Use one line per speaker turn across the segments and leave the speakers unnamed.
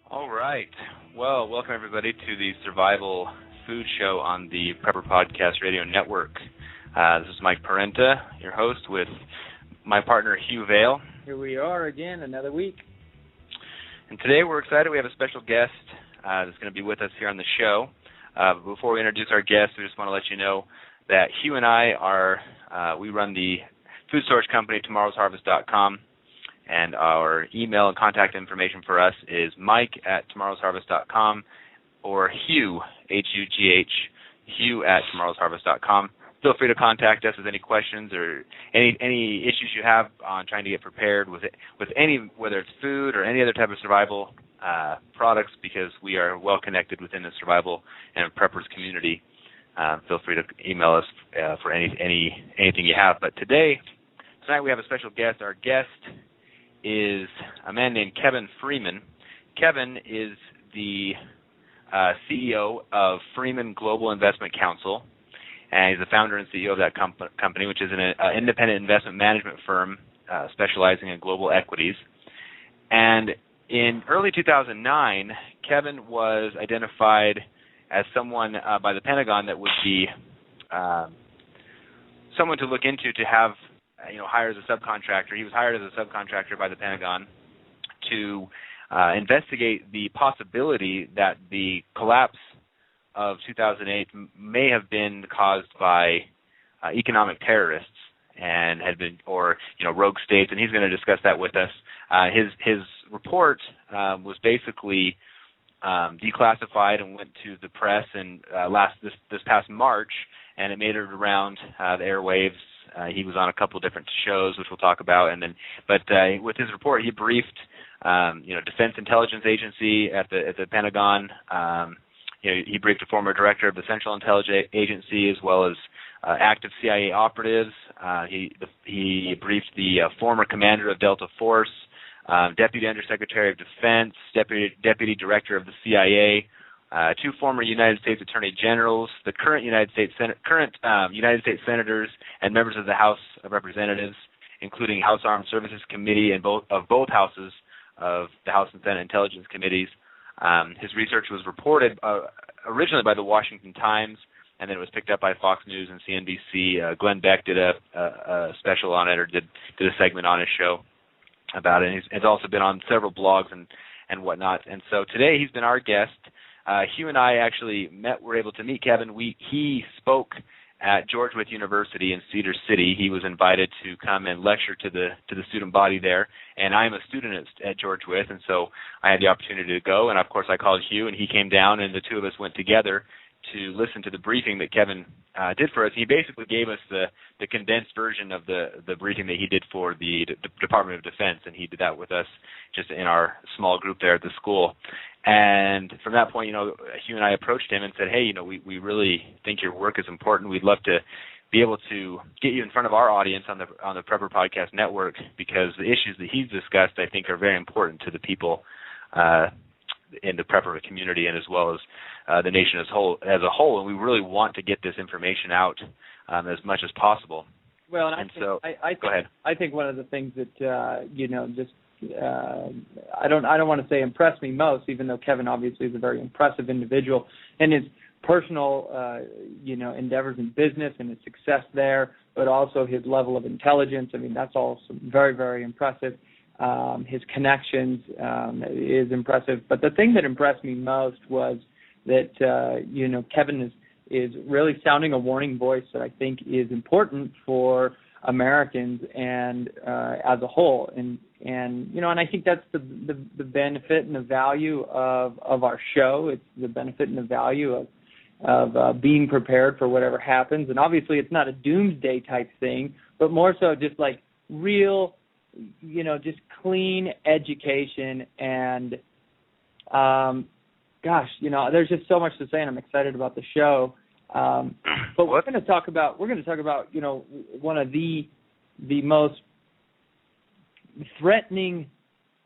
All right. Well, welcome everybody to the Survival Food Show on the Prepper Podcast Radio Network. This is Mike Porenta, your host, with my partner Hugh Vail.
Here we are again, another week.
And today we're excited. We have a special guest that's going to be with us here on the show. But before we introduce our guest, we just want to let you know that Hugh and I we run the food storage company, tomorrowsharvest.com. And our email and contact information for us is mike@tomorrowsharvest.com or Hugh, H-U-G-H, Hugh@tomorrowsharvest.com. Feel free to contact us with any questions or any issues you have on trying to get prepared with any, whether it's food or any other type of survival products, because we are well connected within the survival and preppers community. Feel free to email us for anything you have. But tonight we have a special guest. Our guest is a man named Kevin Freeman. Kevin is the CEO of Freeman Global Investment Counsel, and he's the founder and CEO of that company, which is an independent investment management firm specializing in global equities. And in early 2009, Kevin was identified as someone by the Pentagon that would be someone to look into to have hire as a subcontractor. He was hired as a subcontractor by the Pentagon to investigate the possibility that the collapse of 2008 may have been caused by economic terrorists and had been, or rogue states. And he's going to discuss that with us. His report was basically declassified and went to the press and this past March, and it made it around the airwaves. He was on a couple of different shows, which we'll talk about, but with his report, he briefed, Defense Intelligence Agency at the Pentagon. He briefed a former director of the Central Intelligence Agency, as well as active CIA operatives. He briefed the former commander of Delta Force, Deputy Undersecretary of Defense, Deputy Director of the CIA. Two former United States Attorney Generals, the current United States Senators, and members of the House of Representatives, including House Armed Services Committee and both houses of the House and Senate Intelligence Committees. His research was reported originally by the Washington Times, and then it was picked up by Fox News and CNBC. Glenn Beck did a special on it, or did a segment on his show about it. And he's also been on several blogs and whatnot. And so today he's been our guest. Hugh and I actually were able to meet Kevin. He spoke at George Wythe University in Cedar City. He was invited to come and lecture to the student body there, and I'm a student at George Wythe, and so I had the opportunity to go. And of course, I called Hugh, and he came down, and the two of us went together to listen to the briefing that Kevin did for us. He basically gave us the condensed version of the briefing that he did for the Department of Defense, and he did that with us just in our small group there at the school. And from that point, Hugh and I approached him and said, hey, we really think your work is important. We'd love to be able to get you in front of our audience on the Prepper Podcast Network, because the issues that he's discussed, I think, are very important to the people in the prepper community, and as well as the nation as a whole. And we really want to get this information out as much as possible.
Well,
go ahead.
I think one of the things that I don't want to say impressed me most, even though Kevin obviously is a very impressive individual, and his personal endeavors in business and his success there, but also his level of intelligence. I mean, that's all very, very impressive. His connections is impressive. But the thing that impressed me most was that, Kevin is really sounding a warning voice that I think is important for Americans and as a whole. And I think that's the benefit and the value of our show. It's the benefit and the value of being prepared for whatever happens. And obviously it's not a doomsday type thing, but more so just like real, just clean education. And there's just so much to say, and I'm excited about the show. But we're going to talk about one of the most threatening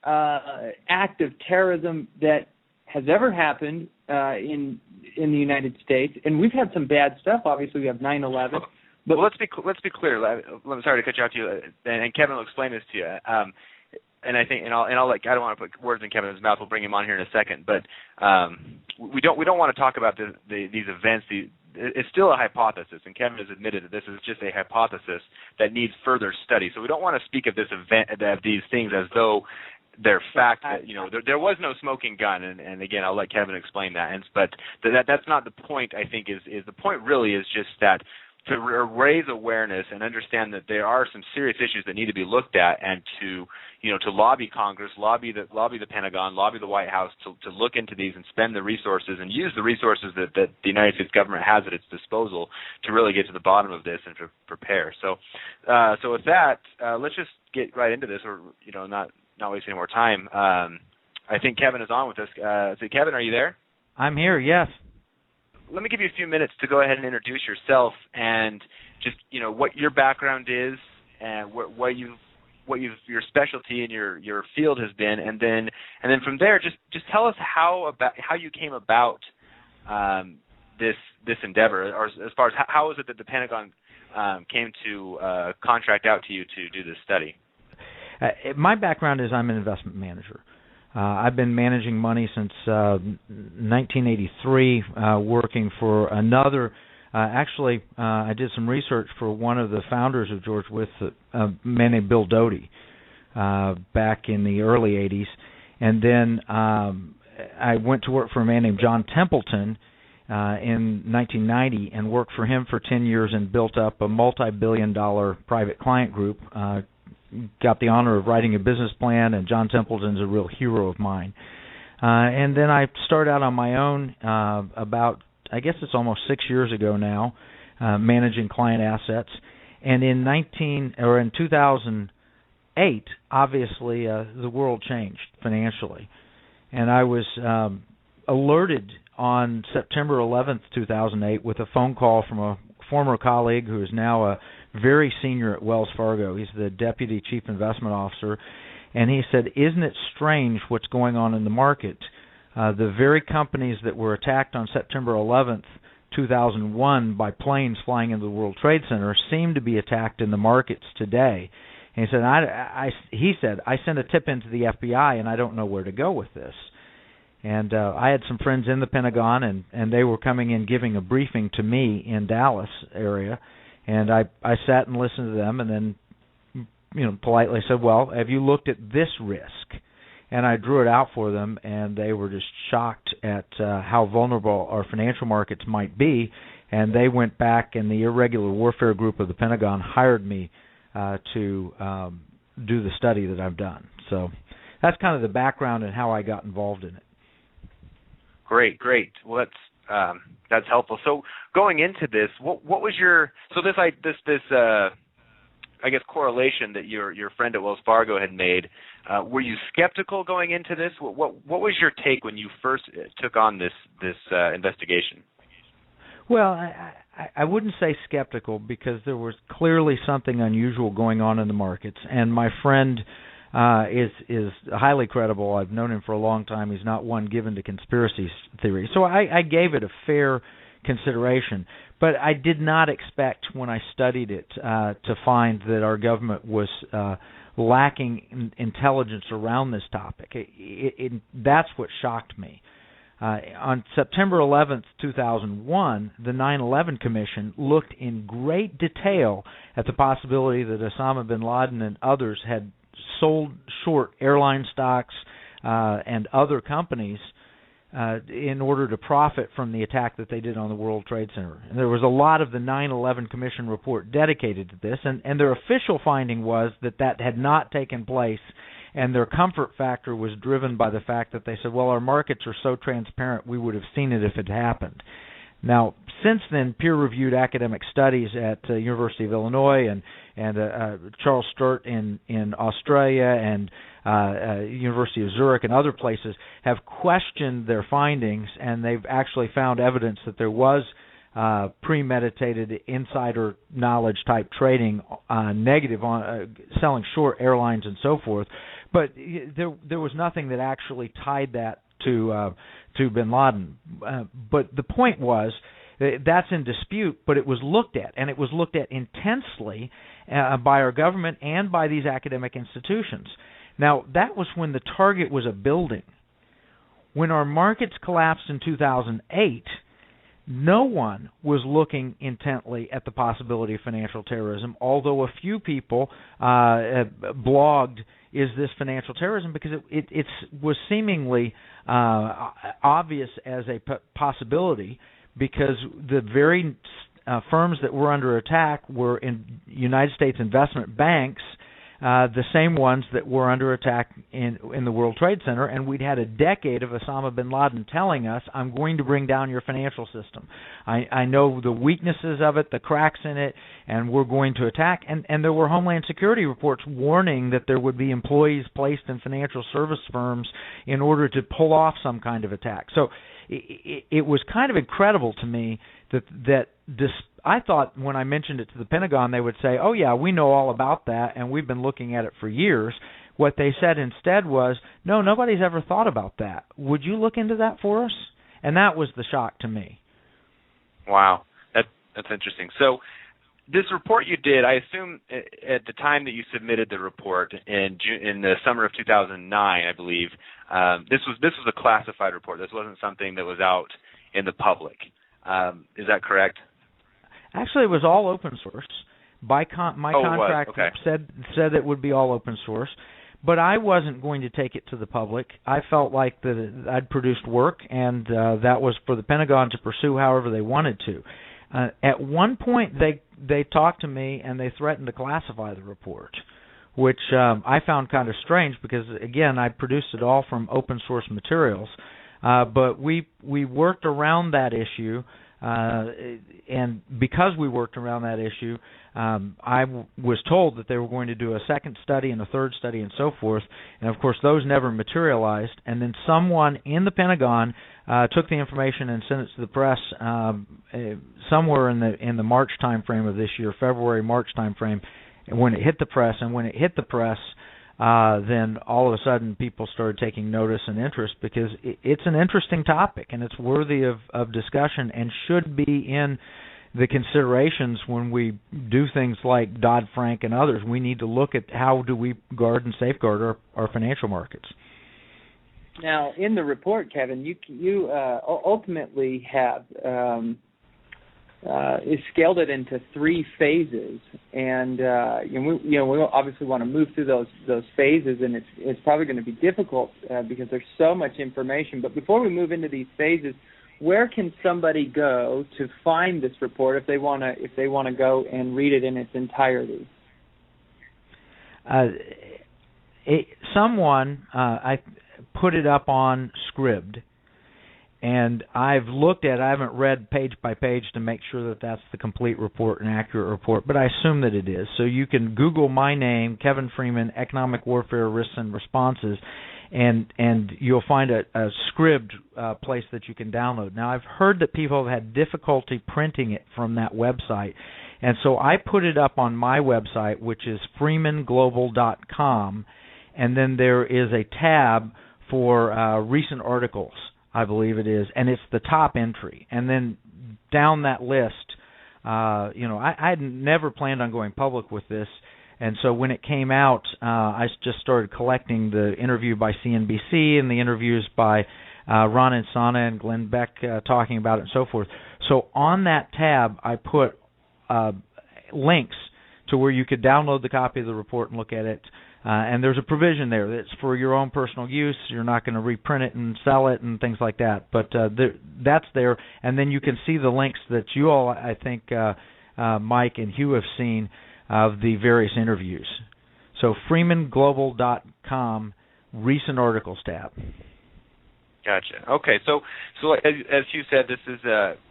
act of terrorism that has ever happened in the United States. And we've had some bad stuff. Obviously, we have 9/11. But
let's be clear. I'm sorry to cut you off, and Kevin will explain this to you. and I think, I don't want to put words in Kevin's mouth. We'll bring him on here in a second, but we don't want to talk about these events. It's still a hypothesis, and Kevin has admitted that this is just a hypothesis that needs further study. So we don't want to speak of this event, of these things, as though they're fact. That there was no smoking gun, and again, I'll let Kevin explain that. But that's not the point. I think is the point really is just that, to raise awareness and understand that there are some serious issues that need to be looked at, and to lobby Congress, lobby the Pentagon, lobby the White House to look into these and spend the resources and use the resources that the United States government has at its disposal to really get to the bottom of this and to prepare. So with that, let's just get right into this, or not wasting any more time. I think Kevin is on with us. So Kevin, are you there?
I'm here. Yes.
Let me give you a few minutes to go ahead and introduce yourself and just what your background is and what your specialty in your field has been, and then from there just tell us how you came about this endeavor, or as far as how is it that the Pentagon came to contract out to you to do this study.
My background is I'm an investment manager. I've been managing money since 1983, working for another. Actually, I did some research for one of the founders of George Wythe, a man named Bill Doty, back in the early 80s. And then I went to work for a man named John Templeton in 1990 and worked for him for 10 years and built up a multi-billion-dollar private client group. Got the honor of writing a business plan, and John Templeton's a real hero of mine. And then I started out on my own about, I guess it's almost 6 years ago now, managing client assets. And in 2008, obviously, the world changed financially. And I was alerted on September 11th, 2008, with a phone call from a former colleague who is now a very senior at Wells Fargo. He's the Deputy Chief Investment Officer. And he said, isn't it strange what's going on in the market? The very companies that were attacked on September 11th, 2001 by planes flying into the World Trade Center seem to be attacked in the markets today. And he said, I sent a tip into the FBI, and I don't know where to go with this. And I had some friends in the Pentagon, and they were coming in giving a briefing to me in Dallas area. And I sat and listened to them, and then politely said, well, have you looked at this risk? And I drew it out for them, and they were just shocked at how vulnerable our financial markets might be. And they went back, and the Irregular Warfare Group of the Pentagon hired me to do the study that I've done. So that's kind of the background and how I got involved in it.
Great. Well, that's helpful. So going into this, what was your I guess correlation that your friend at Wells Fargo had made? Were you skeptical going into this? What was your take when you first took on this investigation?
Well, I wouldn't say skeptical, because there was clearly something unusual going on in the markets, and my friend is highly credible. I've known him for a long time. He's not one given to conspiracy theory. So I gave it a fair consideration. But I did not expect, when I studied it, to find that our government was lacking intelligence around this topic. That's what shocked me. On September 11th, 2001, the 9/11 Commission looked in great detail at the possibility that Osama bin Laden and others had sold short airline stocks and other companies in order to profit from the attack that they did on the World Trade Center. And there was a lot of the 9/11 Commission report dedicated to this, and their official finding was that had not taken place, and their comfort factor was driven by the fact that they said, well, our markets are so transparent, we would have seen it if it happened. Now, since then, peer-reviewed academic studies at University of Illinois and Charles Sturt in Australia and University of Zurich and other places have questioned their findings, and they've actually found evidence that there was premeditated insider knowledge type trading, negative on selling short airlines and so forth. But there was nothing that actually tied that to bin Laden. But the point was that's in dispute, but it was looked at, and it was looked at intensely by our government and by these academic institutions. Now, that was when the target was a building. When our markets collapsed in 2008, no one was looking intently at the possibility of financial terrorism, although a few people blogged, is this financial terrorism? Because it was seemingly obvious as a possibility, because the very firms that were under attack were in United States investment banks, the same ones that were under attack in the World Trade Center, and we'd had a decade of Osama bin Laden telling us, I'm going to bring down your financial system. I know the weaknesses of it, the cracks in it, and we're going to attack. And there were Homeland Security reports warning that there would be employees placed in financial service firms in order to pull off some kind of attack. So it was kind of incredible to me that I thought when I mentioned it to the Pentagon, they would say, oh, yeah, we know all about that, and we've been looking at it for years. What they said instead was, no, nobody's ever thought about that. Would you look into that for us? And that was the shock to me.
Wow, that's interesting. So this report you did, I assume at the time that you submitted the report in the summer of 2009, I believe, this was a classified report. This wasn't something that was out in the public. Is that correct?
Actually, it was all open source. My contract said it would be all open source, but I wasn't going to take it to the public. I felt like that I'd produced work, and that was for the Pentagon to pursue however they wanted to. At one point, they talked to me and they threatened to classify the report, which I found kind of strange because, again, I produced it all from open source materials. But we worked around that issue, and because we worked around that issue, I was told that they were going to do a second study and a third study and so forth, and of course those never materialized. And then someone in the Pentagon took the information and sent it to the press somewhere in the March time frame of this year, February-March time frame, when it hit the press. And when it hit the press, then all of a sudden people started taking notice and interest, because it's an interesting topic and it's worthy of discussion and should be in the considerations when we do things like Dodd-Frank and others. We need to look at how do we guard and safeguard our financial markets.
Now, in the report, Kevin, you ultimately have scaled it into 3 phases, and we obviously want to move through those phases, and it's probably going to be difficult because there's so much information. But before we move into these phases, where can somebody go to find this report if they want to go and read it in its entirety?
Someone I put it up on Scribd. And I've looked at it. I haven't read page by page to make sure that that's the complete report, an accurate report, but I assume that it is. So you can Google my name, Kevin Freeman, Economic Warfare Risks and Responses, and you'll find a Scribd place that you can download. Now, I've heard that people have had difficulty printing it from that website, and so I put it up on my website, which is freemanglobal.com, and then there is a tab for recent articles, I believe it is, and it's the top entry. And then down that list, I had never planned on going public with this, and so when it came out, I just started collecting the interview by CNBC and the interviews by Ron Insana and Glenn Beck talking about it and so forth. So on that tab, I put links to where you could download the copy of the report and look at it. And there's a provision there that's for your own personal use. You're not going to reprint it and sell it and things like that. But that's there. And then you can see the links that you all, I think, Mike and Hugh have seen of the various interviews. So freemanglobal.com, recent articles tab.
Gotcha. Okay. So as Hugh said, this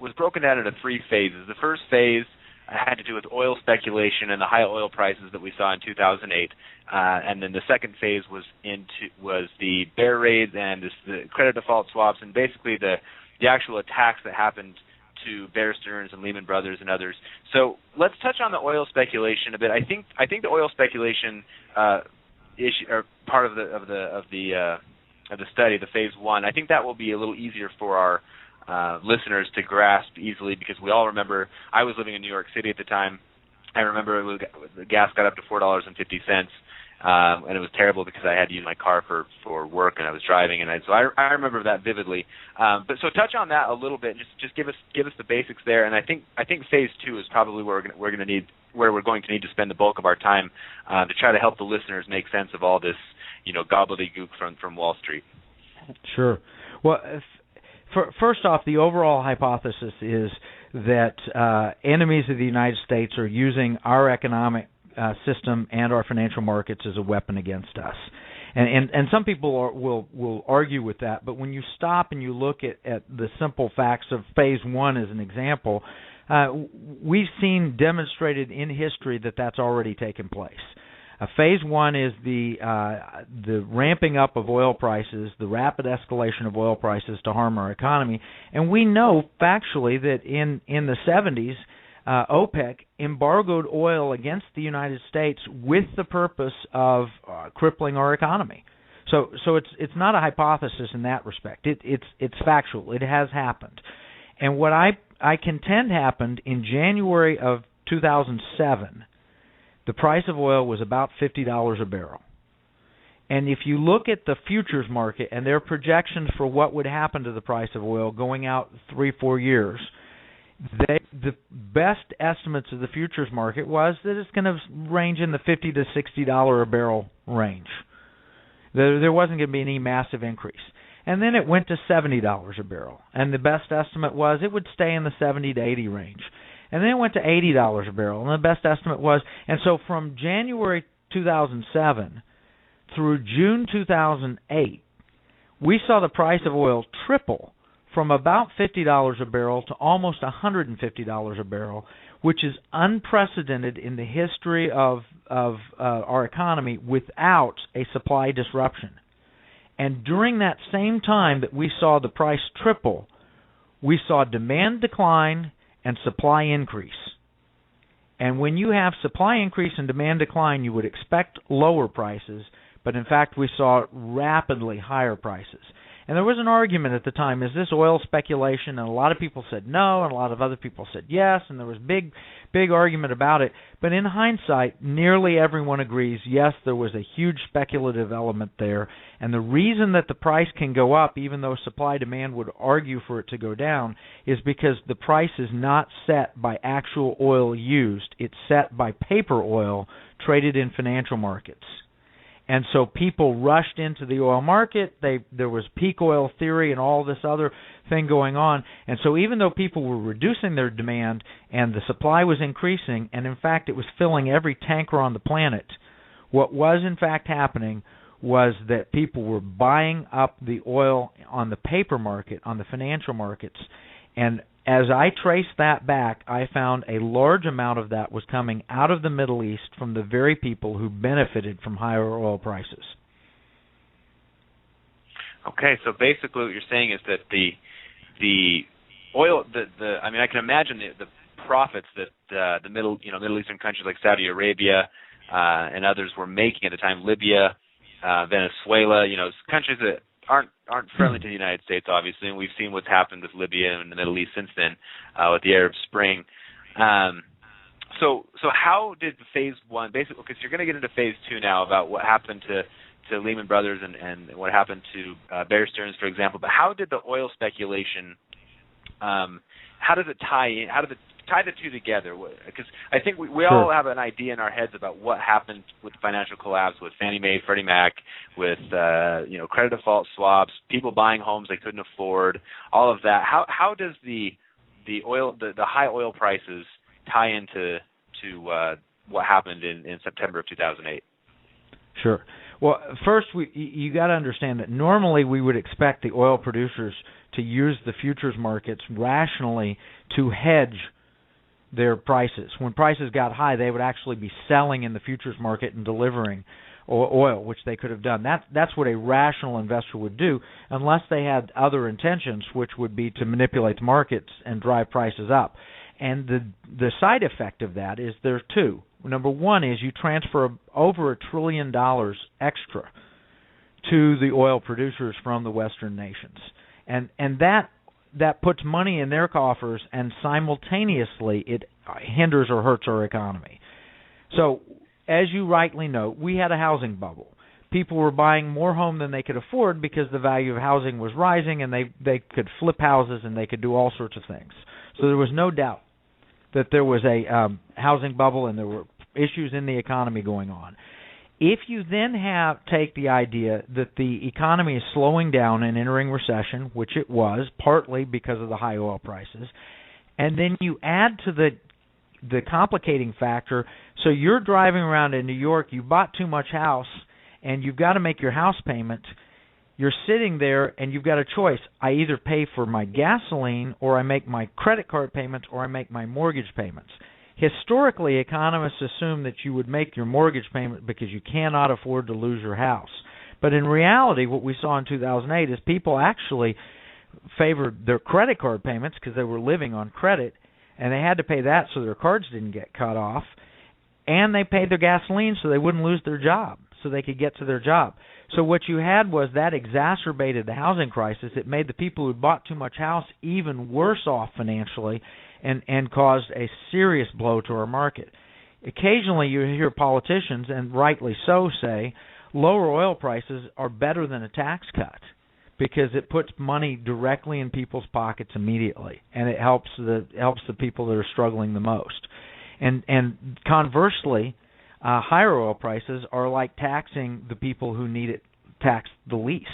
was broken down into 3 phases. The first phase had to do with oil speculation and the high oil prices that we saw in 2008, and then the second phase was the bear raids and the credit default swaps, and basically the actual attacks that happened to Bear Stearns and Lehman Brothers and others. So let's touch on the oil speculation a bit. I think the oil speculation issue, or part of the study, the phase 1. I think that will be a little easier for our listeners to grasp easily, because we all remember, I was living in New York City at the time. I remember the gas got up to $4.50, and it was terrible because I had to use my car for work, and I was driving, and so I remember that vividly. But so touch on that a little bit, and just give us the basics there. And I think phase 2 is probably where we're going to need to spend the bulk of our time to try to help the listeners make sense of all this, gobbledygook from Wall Street.
Sure. Well, first off, the overall hypothesis is that enemies of the United States are using our economic system and our financial markets as a weapon against us. And some people will argue with that, but when you stop and you look at the simple facts of phase 1 as an example, we've seen demonstrated in history that that's already taken place. Phase 1 is the ramping up of oil prices, the rapid escalation of oil prices to harm our economy. And we know factually that in the 70s, OPEC embargoed oil against the United States with the purpose of crippling our economy. So it's not a hypothesis in that respect. It's factual. It has happened. And what I contend happened in January of 2007. The price of oil was about $50 a barrel. And if you look at the futures market and their projections for what would happen to the price of oil going out 3-4 years, the best estimates of the futures market was that it's going to range in the $50 to $60 a barrel range. There wasn't going to be any massive increase. And then it went to $70 a barrel. And the best estimate was it would stay in the 70 to 80 range. And then it went to $80 a barrel, and the best estimate was, and so from January 2007 through June 2008, we saw the price of oil triple from about $50 a barrel to almost $150 a barrel, which is unprecedented in the history of our economy without a supply disruption. And during that same time that we saw the price triple, we saw demand decline and supply increase. And when you have supply increase and demand decline, you would expect lower prices, but in fact we saw rapidly higher prices. And there was an argument at the time, is this oil speculation? And a lot of people said no, and a lot of other people said yes, and there was big argument about it. But in hindsight, nearly everyone agrees, yes, there was a huge speculative element there. And the reason that the price can go up, even though supply-demand would argue for it to go down, is because the price is not set by actual oil used. It's set by paper oil traded in financial markets. And so people rushed into the oil market. There was peak oil theory and all this other thing going on. And so even though people were reducing their demand and the supply was increasing, and in fact it was filling every tanker on the planet, what was in fact happening was that people were buying up the oil on the paper market, on the financial markets. And as I traced that back, I found a large amount of that was coming out of the Middle East from the very people who benefited from higher oil prices.
Okay, so basically what you're saying is that the oil, I mean, I can imagine the profits that the Middle Eastern countries like Saudi Arabia and others were making at the time, Libya, Venezuela, countries that aren't friendly to the United States, obviously, and we've seen what's happened with Libya and the Middle East since then with the Arab Spring. So how did phase 1, basically, because you're going to get into phase 2 now about what happened to Lehman Brothers and what happened to Bear Stearns, for example, but how did the oil speculation, how does it tie in? How did it tie the two together? Because I think we all have an idea in our heads about what happened with financial collapse, with Fannie Mae, Freddie Mac, with credit default swaps, people buying homes they couldn't afford, all of that. How does the high oil prices tie into what happened in September of 2008?
Sure. Well, first, you got to understand that normally we would expect the oil producers to use the futures markets rationally to hedge their prices. When prices got high, they would actually be selling in the futures market and delivering oil, which they could have done. That's what a rational investor would do, unless they had other intentions, which would be to manipulate the markets and drive prices up. And the side effect of that is there's two. Number one is you transfer over $1 trillion extra to the oil producers from the Western nations. And that puts money in their coffers, and simultaneously it hinders or hurts our economy. So as you rightly note, we had a housing bubble. People were buying more home than they could afford because the value of housing was rising, and they could flip houses and they could do all sorts of things. So there was no doubt that there was a housing bubble and there were issues in the economy going on. If you then take the idea that the economy is slowing down and entering recession, which it was, partly because of the high oil prices, and then you add to the complicating factor, so you're driving around in New York, you bought too much house, and you've got to make your house payment, you're sitting there and you've got a choice. I either pay for my gasoline, or I make my credit card payments, or I make my mortgage payments. Historically, economists assume that you would make your mortgage payment because you cannot afford to lose your house. But in reality, what we saw in 2008 is people actually favored their credit card payments because they were living on credit, and they had to pay that so their cards didn't get cut off, and they paid their gasoline so they wouldn't lose their job, so they could get to their job. So what you had was that exacerbated the housing crisis. It made the people who bought too much house even worse off financially, and caused a serious blow to our market. Occasionally you hear politicians, and rightly so, say lower oil prices are better than a tax cut because it puts money directly in people's pockets immediately, and it helps the people that are struggling the most. And conversely, higher oil prices are like taxing the people who need it taxed the least.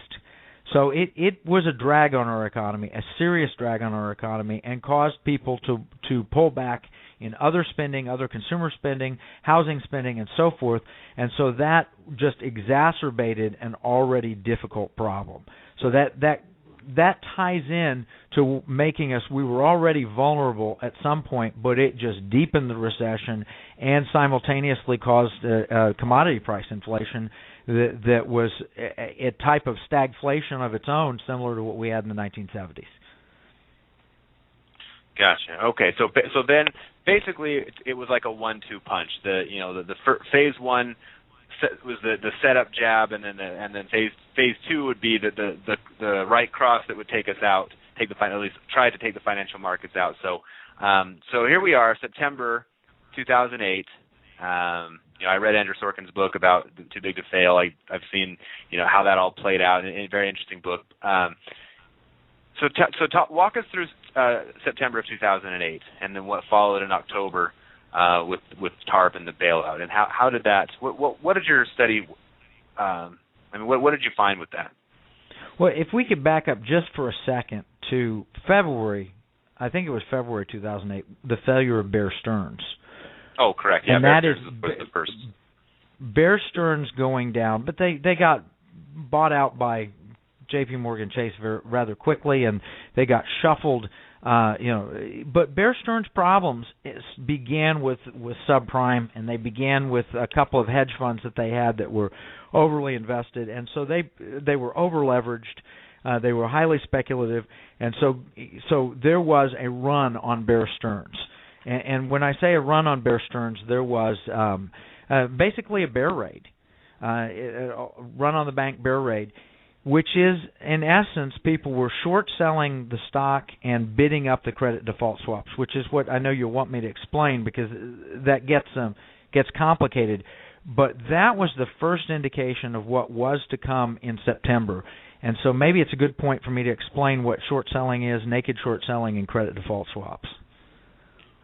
So it was a drag on our economy, a serious drag on our economy, and caused people to pull back in other spending, other consumer spending, housing spending, and so forth. And so that just exacerbated an already difficult problem. So that ties in to making us, we were already vulnerable at some point, but it just deepened the recession and simultaneously caused commodity price inflation that was a type of stagflation of its own, similar to what we had in the 1970s.
Gotcha. Okay, so then basically it was like a 1-2 punch. The phase one was the setup jab, and then phase two would be the right cross that would take us out, at least try to take the financial markets out. So here we are, September 2008. I read Andrew Sorkin's book about Too Big to Fail. I've seen how that all played out. A very interesting book. Walk us through September of 2008, and then what followed in October with TARP and the bailout, and how did that? What did your study? What did you find with that?
Well, if we could back up just for a second to February, I think it was February 2008, the failure of Bear Stearns.
Oh, correct. Yeah,
and
Bear
that
Stearns
is
was the first.
Bear Stearns going down, but they got bought out by J.P. Morgan Chase rather quickly, and they got shuffled. But Bear Stearns' problems began with subprime, and they began with a couple of hedge funds that they had that were overly invested, and so they were over leveraged. They were highly speculative, and so there was a run on Bear Stearns. And when I say a run on Bear Stearns, there was basically a bear raid, a run on the bank bear raid, which is, in essence, people were short selling the stock and bidding up the credit default swaps, which is what I know you'll want me to explain because that gets complicated. But that was the first indication of what was to come in September. And so maybe it's a good point for me to explain what short selling is, naked short selling, and credit default swaps.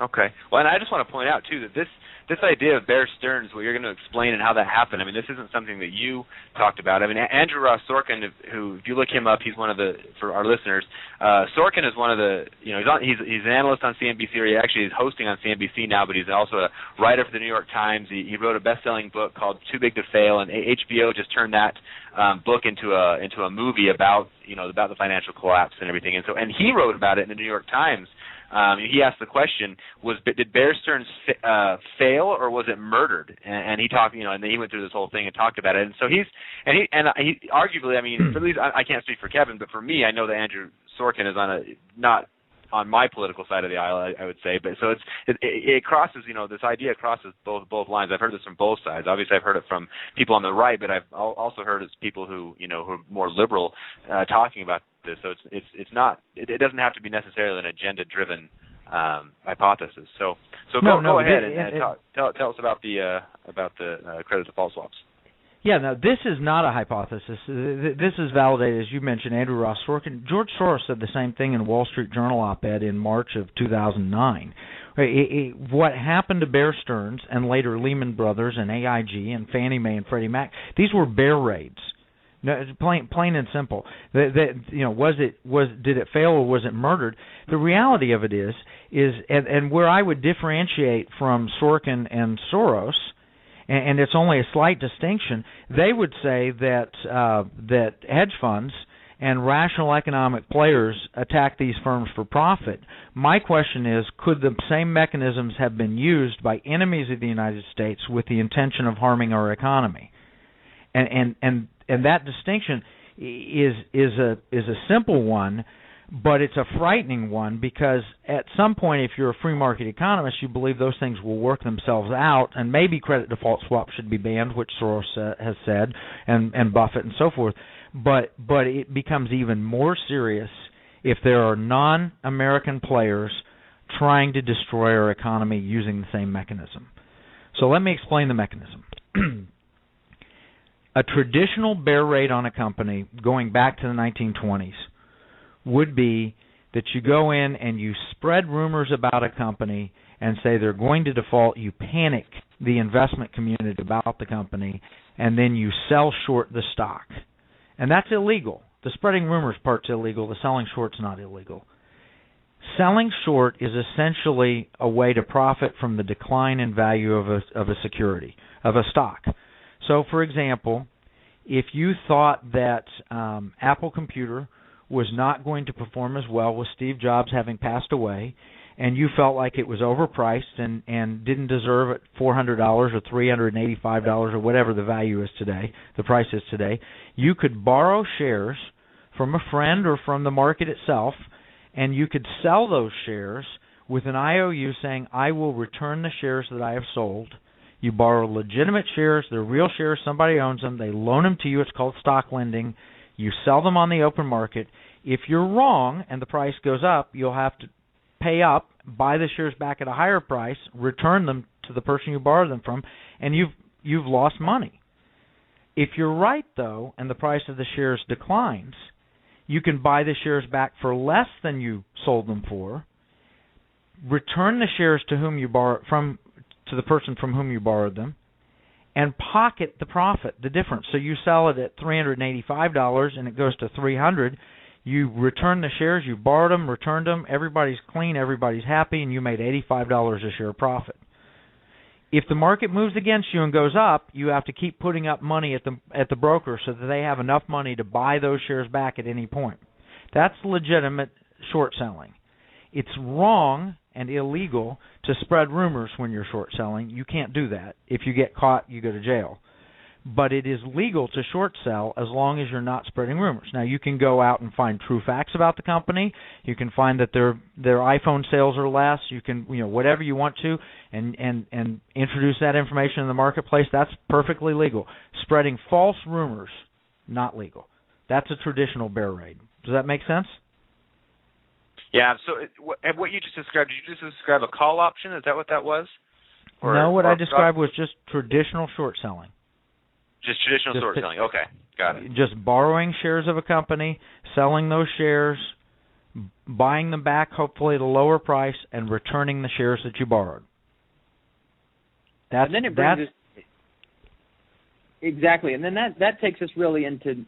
Okay. Well, and I just want to point out, too, that this idea of Bear Stearns, what you're going to explain and how that happened, this isn't something that you talked about. Andrew Ross Sorkin, who, if you look him up, he's one of the, for our listeners, Sorkin is one of the, he's an analyst on CNBC, or he actually is hosting on CNBC now, but he's also a writer for the New York Times. He wrote a best-selling book called Too Big to Fail, and HBO just turned that book into a movie about the financial collapse and everything. And he wrote about it in the New York Times. He asked the question: did Bear Stearns fail, or was it murdered? And he talked, and then he went through this whole thing and talked about it. And so he arguably, for at least I can't speak for Kevin, but for me, I know that Andrew Sorkin is not on my political side of the aisle, I would say. But so it crosses, this idea crosses both lines. I've heard this from both sides. Obviously, I've heard it from people on the right, but I've also heard it from people who are more liberal talking about this. So it doesn't have to be necessarily an agenda-driven hypothesis. So go ahead and tell us about the credit default swaps.
Yeah, now this is not a hypothesis. This is validated, as you mentioned, Andrew Ross Sorkin. George Soros said the same thing in a Wall Street Journal op-ed in March of 2009. What happened to Bear Stearns and later Lehman Brothers and AIG and Fannie Mae and Freddie Mac, these were bear raids. No, plain and simple. Did it fail or was it murdered? The reality of it is and where I would differentiate from Sorkin and Soros, and it's only a slight distinction, they would say that hedge funds and rational economic players attack these firms for profit. My question is, could the same mechanisms have been used by enemies of the United States with the intention of harming our economy? And that distinction is a simple one, but it's a frightening one, because at some point, if you're a free market economist, you believe those things will work themselves out, and maybe credit default swaps should be banned, which Soros has said, and Buffett and so forth. But it becomes even more serious if there are non-American players trying to destroy our economy using the same mechanism. So let me explain the mechanism. A traditional bear raid on a company going back to the 1920s would be that you go in and you spread rumors about a company and say they're going to default. You panic the investment community about the company, and then you sell short the stock. And that's illegal. The spreading rumors part's illegal. The selling short's not illegal. Selling short is essentially a way to profit from the decline in value of a security, of a stock. So, for example, if you thought that Apple Computer was not going to perform as well with Steve Jobs having passed away, and you felt like it was overpriced and didn't deserve it $400 or $385 or whatever the value is today, the price is today, you could borrow shares from a friend or from the market itself, and you could sell those shares with an IOU saying, I will return the shares that I have sold. You borrow legitimate shares, they're real shares, somebody owns them, they loan them to you, it's called stock lending. You sell them on the open market. If you're wrong and the price goes up, you'll have to pay up, buy the shares back at a higher price, return them to the person you borrowed them from, and you've lost money. If you're right, though, and the price of the shares declines, you can buy the shares back for less than you sold them for, return the shares to whom you to the person from whom you borrowed them, and pocket the profit, the difference. So you sell it at $385 and it goes to $300. You return the shares, you borrowed them, returned them, everybody's clean, everybody's happy, and you made $85 a share profit. If the market moves against you and goes up, you have to keep putting up money at the broker so that they have enough money to buy those shares back at any point. That's legitimate short selling. It's wrong and illegal to spread rumors when you're short selling. You can't do that. If you get caught, you go to jail. But it is legal to short sell as long as you're not spreading rumors. Now, you can go out and find true facts about the company. You can find that their iPhone sales are less. You can, whatever you want to, and introduce that information in the marketplace. That's perfectly legal. Spreading false rumors, not legal. That's a traditional bear raid. Does that make sense?
Yeah. So what you just described, did you just describe a call option? Is that what that was?
No, I described was just traditional short selling.
Just traditional short selling. Okay, got it.
Just borrowing shares of a company, selling those shares, buying them back hopefully at a lower price, and returning the shares that you borrowed.
And then it brings us exactly, and then that takes us really into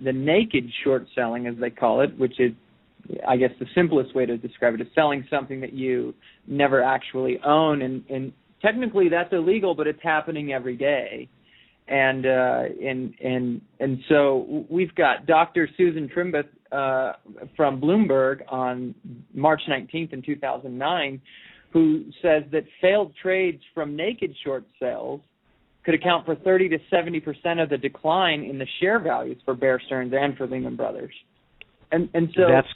the naked short selling, as they call it, which is, I guess, the simplest way to describe it is selling something that you never actually own, and technically that's illegal, but it's happening every day. And so we've got Dr. Susan Trimbuth from Bloomberg on March 19th in 2009, who says that failed trades from naked short sales could account for 30 to 70% of the decline in the share values for Bear Stearns and for Lehman Brothers. And so
that's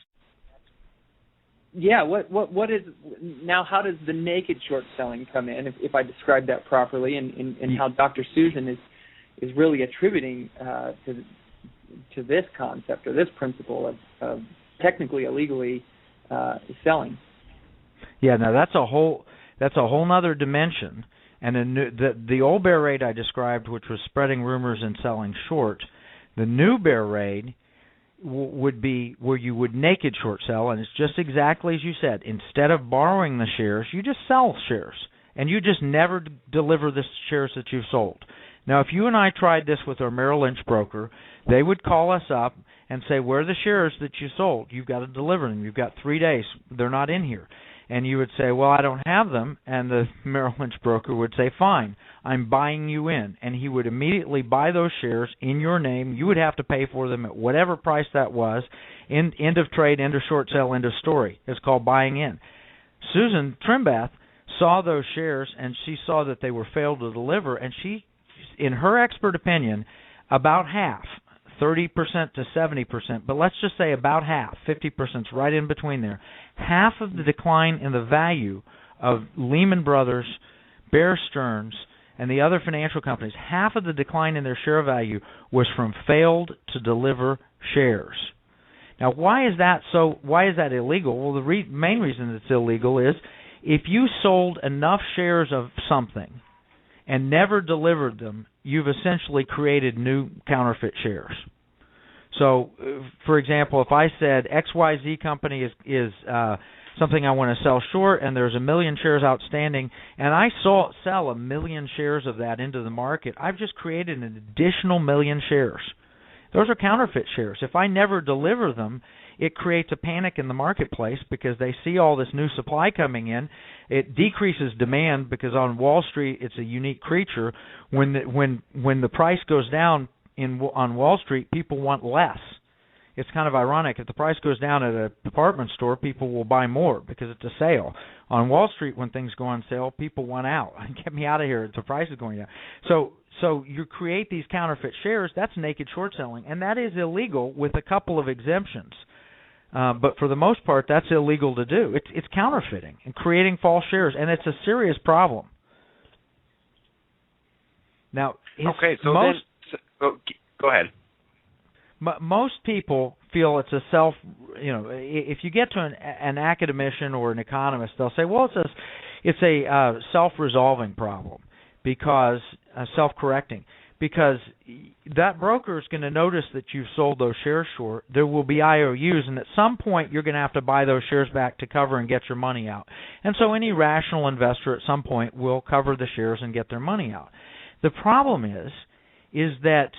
what is now? How does the naked short selling come in? If I describe that properly, and how Dr. Susan is really attributing to this concept or this principle of technically illegally selling.
Yeah, now that's a whole nother dimension. And the old bear raid I described, which was spreading rumors and selling short, the new bear raid would be where you would naked short sell, and it's just exactly as you said. Instead of borrowing the shares, you just sell shares, and you just never deliver the shares that you've sold. Now, if you and I tried this with our Merrill Lynch broker, they would call us up and say, where are the shares that you sold? You've got to deliver them. You've got 3 days. They're not in here. And you would say, well, I don't have them. And the Merrill Lynch broker would say, fine, I'm buying you in. And he would immediately buy those shares in your name. You would have to pay for them at whatever price that was. End of trade, end of short sale, end of story. It's called buying in. Susan Trimbath saw those shares, and she saw that they were failed to deliver. And she, in her expert opinion, about half, 30% to 70%, but let's just say about half, 50% is right in between there. Half of the decline in the value of Lehman Brothers, Bear Stearns, and the other financial companies, half of the decline in their share value was from failed to deliver shares. Now, why is that so? Why is that illegal? Well, the main reason it's illegal is if you sold enough shares of something and never delivered them, you've essentially created new counterfeit shares. So, for example, if I said XYZ company is something I want to sell short, and there's 1 million shares outstanding, and I sell 1 million shares of that into the market, I've just created an additional 1 million shares. Those are counterfeit shares. If I never deliver them, it creates a panic in the marketplace because they see all this new supply coming in. It decreases demand because on Wall Street it's a unique creature. When the price goes down on Wall Street, people want less. It's kind of ironic. If the price goes down at a department store, people will buy more because it's a sale. On Wall Street, when things go on sale, people want out. Get me out of here. The price is going down. So you create these counterfeit shares. That's naked short selling, and that is illegal with a couple of exemptions. But for the most part, that's illegal to do. It's counterfeiting and creating false shares, and it's a serious problem. Now,
okay, so go ahead.
Most people feel it's a if you get to an academician or an economist, they'll say, well, it's a self-resolving problem because self-correcting, because that broker is going to notice that you've sold those shares short. There will be IOUs, and at some point you're going to have to buy those shares back to cover and get your money out. And so any rational investor at some point will cover the shares and get their money out. The problem is that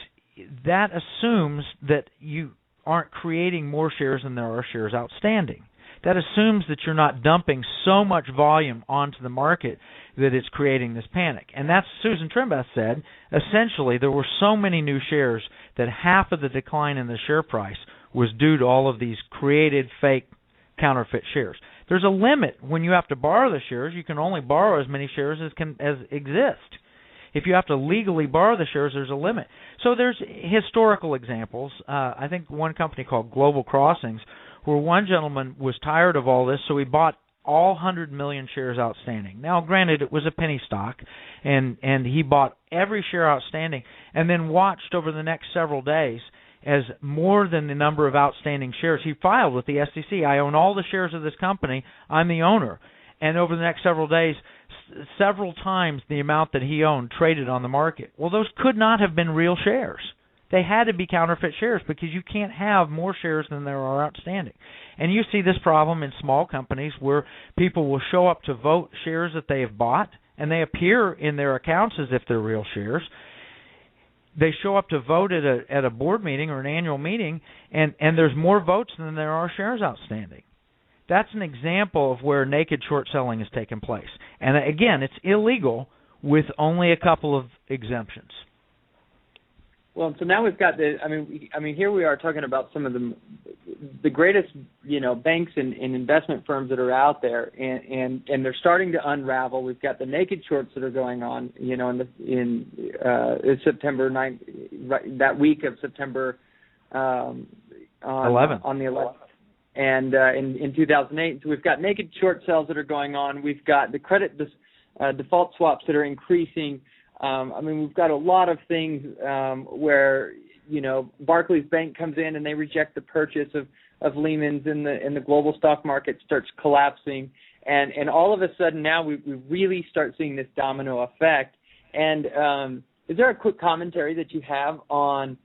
assumes that you aren't creating more shares than there are shares outstanding. That assumes that you're not dumping so much volume onto the market that it's creating this panic. And that's Susan Trimbath said, essentially there were so many new shares that half of the decline in the share price was due to all of these created fake counterfeit shares. There's a limit when you have to borrow the shares. You can only borrow as many shares as exist. If you have to legally borrow the shares, there's a limit. So there's historical examples. I think one company called Global Crossings, where one gentleman was tired of all this, so he bought all 100 million shares outstanding. Now, granted, it was a penny stock, and he bought every share outstanding and then watched over the next several days as more than the number of outstanding shares. He filed with the SEC, I own all the shares of this company, I'm the owner. And over the next several days, several times the amount that he owned traded on the market. Well, those could not have been real shares. They had to be counterfeit shares because you can't have more shares than there are outstanding. And you see this problem in small companies where people will show up to vote shares that they have bought, and they appear in their accounts as if they're real shares. They show up to vote at a board meeting or an annual meeting, and there's more votes than there are shares outstanding. That's an example of where naked short selling has taken place. And again, it's illegal with only a couple of exemptions.
Well, so now we've got here we are talking about some of the greatest, banks and investment firms that are out there, and they're starting to unravel. We've got the naked shorts that are going on, in September 9th, that week of September 11th. On the 11th. And in 2008, so we've got naked short sales that are going on. We've got the credit default swaps that are increasing. We've got a lot of things where Barclays Bank comes in and they reject the purchase of Lehman's, and the global stock market starts collapsing. And all of a sudden now we really start seeing this domino effect. And is there a quick commentary that you have on,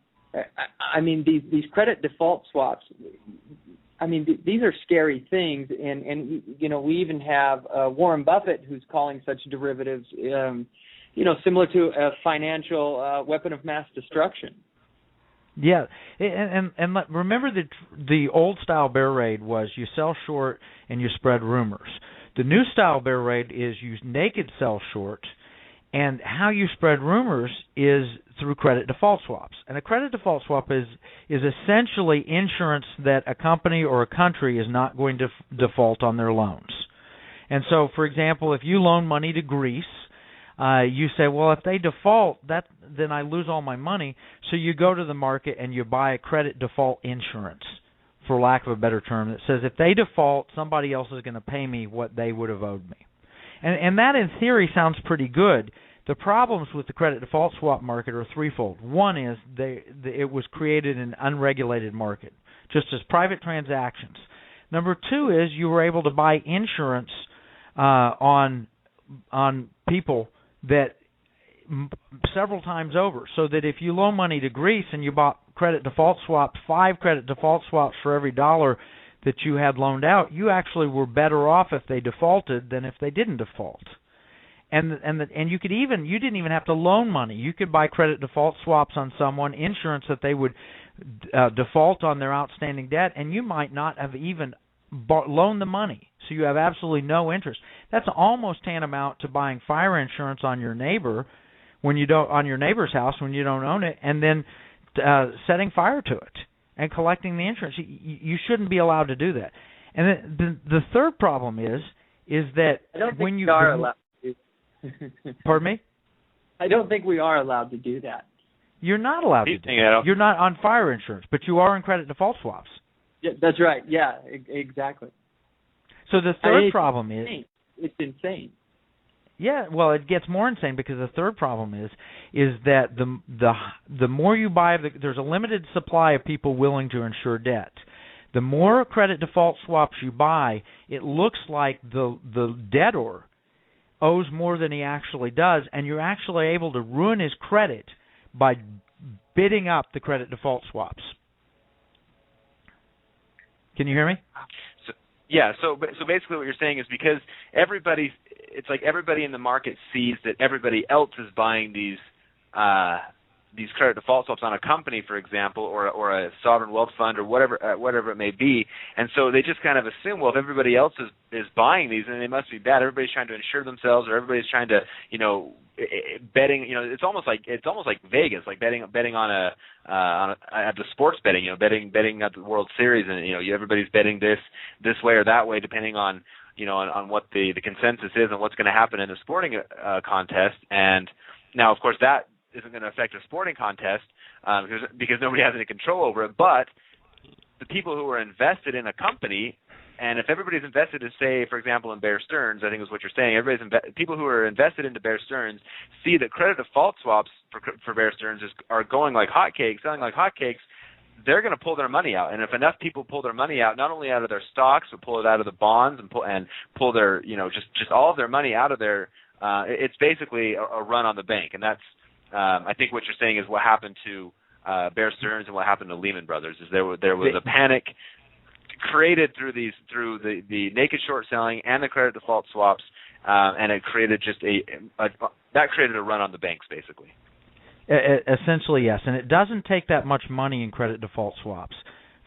I mean, these credit default swaps? I mean, these are scary things, and you know, we even have Warren Buffett who's calling such derivatives, you know, similar to a financial weapon of mass destruction.
Yeah, and remember that the old style bear raid was you sell short and you spread rumors. The new style bear raid is you naked sell short, and how you spread rumors is through credit default swaps. And a credit default swap is essentially insurance that a company or a country is not going to default on their loans. And so, for example, if you loan money to Greece, you say, well, if they default, then I lose all my money. So you go to the market and you buy a credit default insurance, for lack of a better term, that says if they default, somebody else is going to pay me what they would have owed me. And that, in theory, sounds pretty good. The problems with the credit default swap market are threefold. One is it was created in an unregulated market, just as private transactions. Number two is you were able to buy insurance on people that several times over, so that if you loan money to Greece and you bought credit default swaps, 5 credit default swaps for every dollar that you had loaned out, you actually were better off if they defaulted than if they didn't default. And you didn't even have to loan money. You could buy credit default swaps on someone, insurance that they would default on their outstanding debt, and you might not have even loaned the money, so you have absolutely no interest. That's almost tantamount to buying fire insurance on your neighbor on your neighbor's house when you don't own it, and then setting fire to it and collecting the insurance. You shouldn't be allowed to do that. And the third problem is that
I don't think
when you
we are allowed to.
Pardon me?
I don't think we are allowed to do that.
You're not allowed to do that. You're not on fire insurance, but you are in credit default swaps.
Yeah, that's right. Yeah, exactly.
So the third problem is
it's insane.
Yeah, well, it gets more insane because the third problem is that the more you buy, there's a limited supply of people willing to insure debt. The more credit default swaps you buy, it looks like the debtor owes more than he actually does, and you're actually able to ruin his credit by bidding up the credit default swaps. Can you hear me?
So basically what you're saying is because it's like everybody in the market sees that everybody else is buying these credit default swaps on a company, for example, or a sovereign wealth fund or whatever it may be, and so they just kind of assume, well, if everybody else is buying these, then they must be bad. Everybody's trying to insure themselves, or everybody's trying to, betting. It's almost like Vegas, like betting on at the sports betting, betting at the World Series, and everybody's betting this way or that way, depending on on what the consensus is and what's going to happen in the sporting contest. And now, of course, that isn't going to affect a sporting contest because nobody has any control over it. But the people who are invested in a company, and if everybody's invested in, say, for example, in Bear Stearns, I think is what you're saying, people who are invested into Bear Stearns see that credit default swaps for Bear Stearns are going like hotcakes, selling like hotcakes. They're going to pull their money out, and if enough people pull their money out, not only out of their stocks, but pull it out of the bonds and pull their just all of their money out of their, it's basically a run on the bank, and that's I think what you're saying is what happened to Bear Stearns and what happened to Lehman Brothers is there was a panic created through the naked short selling and the credit default swaps, and it created that created a run on the banks basically.
Essentially, yes, and it doesn't take that much money in credit default swaps.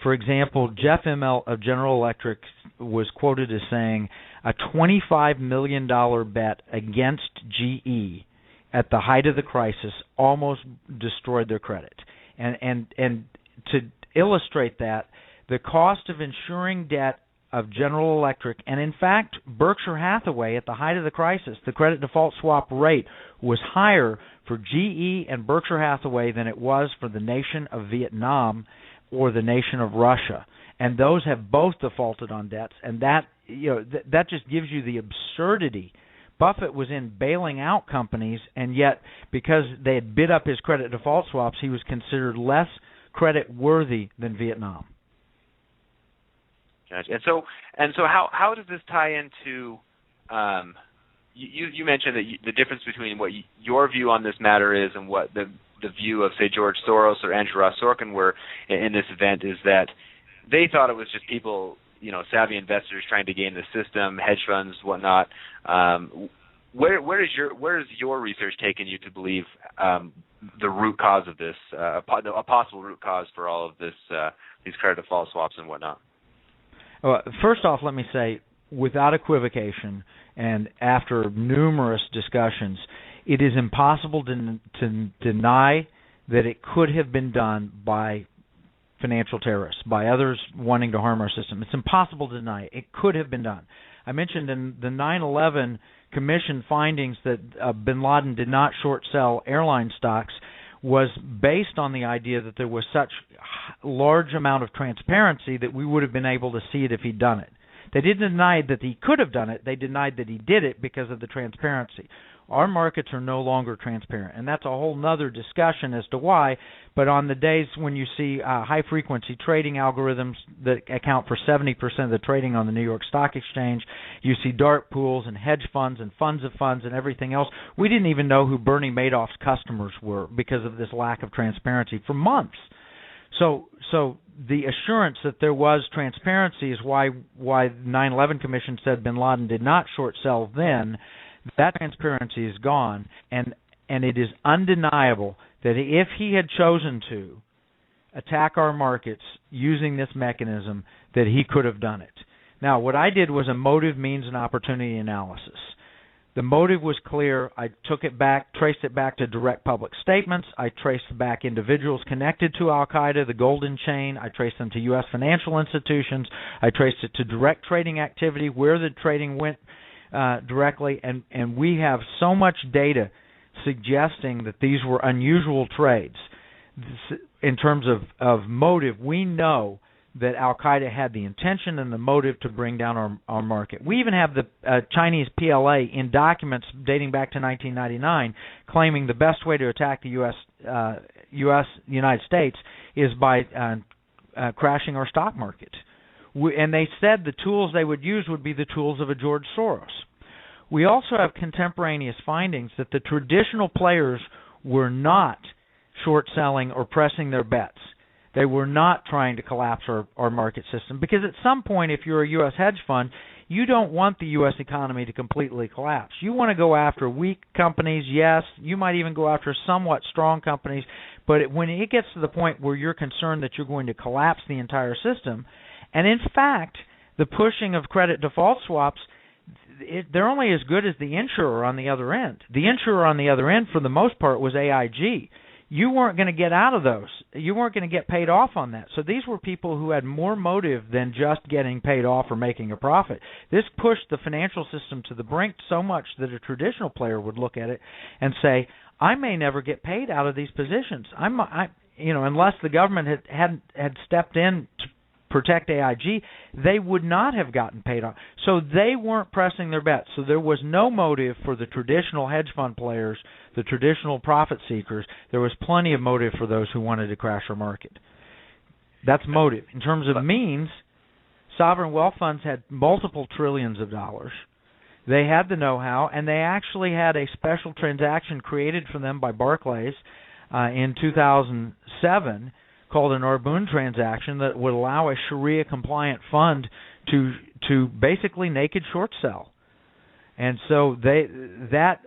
For example, Jeff Immelt of General Electric was quoted as saying a $25 million bet against GE at the height of the crisis almost destroyed their credit. And to illustrate that, the cost of insuring debt of General Electric, and in fact Berkshire Hathaway at the height of the crisis, the credit default swap rate was higher for GE and Berkshire Hathaway than it was for the nation of Vietnam or the nation of Russia. And those have both defaulted on debts, and that that just gives you the absurdity. Buffett was in bailing out companies, and yet because they had bid up his credit default swaps, he was considered less credit worthy than Vietnam.
Gotcha. And so how does this tie into you mentioned that the difference between what your view on this matter is and what the view of, say, George Soros or Andrew Ross Sorkin were in this event is that they thought it was just people, savvy investors trying to game the system, hedge funds, whatnot. Where is your research taken you to believe the root cause of this, a possible root cause for all of this, these credit default swaps and whatnot?
Well, first off, let me say, without equivocation, and after numerous discussions, it is impossible to deny that it could have been done by financial terrorists, by others wanting to harm our system. It's impossible to deny it. It could have been done. I mentioned in the 9/11 Commission findings that bin Laden did not short sell airline stocks was based on the idea that there was such large amount of transparency that we would have been able to see it if he'd done it. They didn't deny that he could have done it. They denied that he did it because of the transparency. Our markets are no longer transparent, and that's a whole other discussion as to why. But on the days when you see high-frequency trading algorithms that account for 70% of the trading on the New York Stock Exchange, you see dark pools and hedge funds and funds of funds and everything else. We didn't even know who Bernie Madoff's customers were because of this lack of transparency for months. So the assurance that there was transparency is why the 9/11 Commission said bin Laden did not short sell then. That transparency is gone, and it is undeniable that if he had chosen to attack our markets using this mechanism, that he could have done it. Now, what I did was a motive, means, and opportunity analysis. The motive was clear. I took it back, traced it back to direct public statements. I traced back individuals connected to Al-Qaeda, the Golden Chain. I traced them to U.S. financial institutions. I traced it to direct trading activity, where the trading went directly. And we have so much data suggesting that these were unusual trades. In terms of motive, we know that Al-Qaeda had the intention and the motive to bring down our market. We even have the Chinese PLA in documents dating back to 1999 claiming the best way to attack the United States is by crashing our stock market. And they said the tools they would use would be the tools of a George Soros. We also have contemporaneous findings that the traditional players were not short-selling or pressing their bets. They were not trying to collapse our market system, because at some point, if you're a U.S. hedge fund, you don't want the U.S. economy to completely collapse. You want to go after weak companies, yes. You might even go after somewhat strong companies, but when it gets to the point where you're concerned that you're going to collapse the entire system, and in fact, the pushing of credit default swaps, they're only as good as the insurer on the other end. The insurer on the other end, for the most part, was AIG. You weren't going to get out of those. You weren't going to get paid off on that. So these were people who had more motive than just getting paid off or making a profit. This pushed the financial system to the brink so much that a traditional player would look at it and say, I may never get paid out of these positions. Unless the government had stepped in to protect AIG, they would not have gotten paid off. So they weren't pressing their bets. So there was no motive for the traditional hedge fund players, the traditional profit seekers. There was plenty of motive for those who wanted to crash our market. That's motive. In terms of means, sovereign wealth funds had multiple trillions of dollars. They had the know-how, and they actually had a special transaction created for them by Barclays in 2007 called an Arbun transaction that would allow a Sharia-compliant fund to basically naked short sell. And so that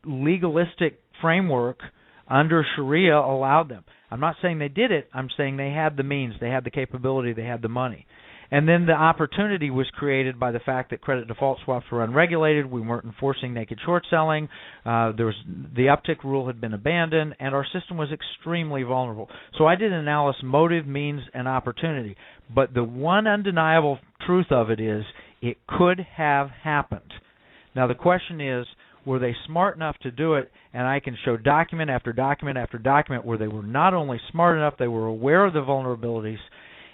legalistic framework under Sharia allowed them. I'm not saying they did it. I'm saying they had the means, they had the capability, they had the money. And then the opportunity was created by the fact that credit default swaps were unregulated. We weren't enforcing naked short selling. The uptick rule had been abandoned, and our system was extremely vulnerable. So I did analysis, motive, means, and opportunity. But the one undeniable truth of it is it could have happened. Now the question is, were they smart enough to do it? And I can show document after document after document where they were not only smart enough, they were aware of the vulnerabilities.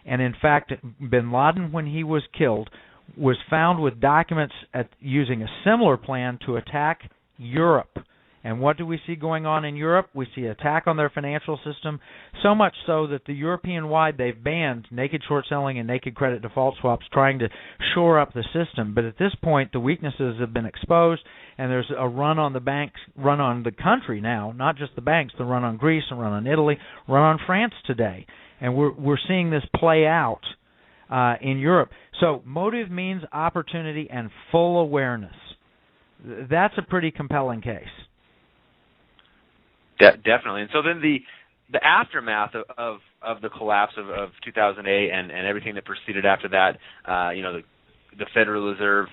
And in fact, bin Laden, when he was killed, was found with documents using a similar plan to attack Europe And what do we see going on in Europe? We see attack on their financial system, so much so that the European-wide, they've banned naked short selling and naked credit default swaps, trying to shore up the system. But at this point, the weaknesses have been exposed, and there's a run on the banks, run on the country now, not just the banks, the run on Greece, the run on Italy, run on France today. And we're seeing this play out in Europe. So motive means opportunity and full awareness. That's a pretty compelling case.
Definitely. And so then the aftermath of the collapse of 2008 and everything that proceeded after that, the Federal Reserve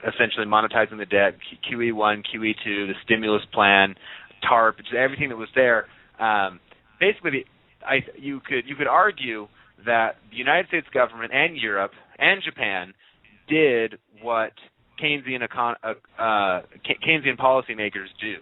essentially monetizing the debt, QE1, QE2, the stimulus plan, TARP, everything that was there. Basically, you could argue that the United States government and Europe and Japan did what Keynesian policymakers do.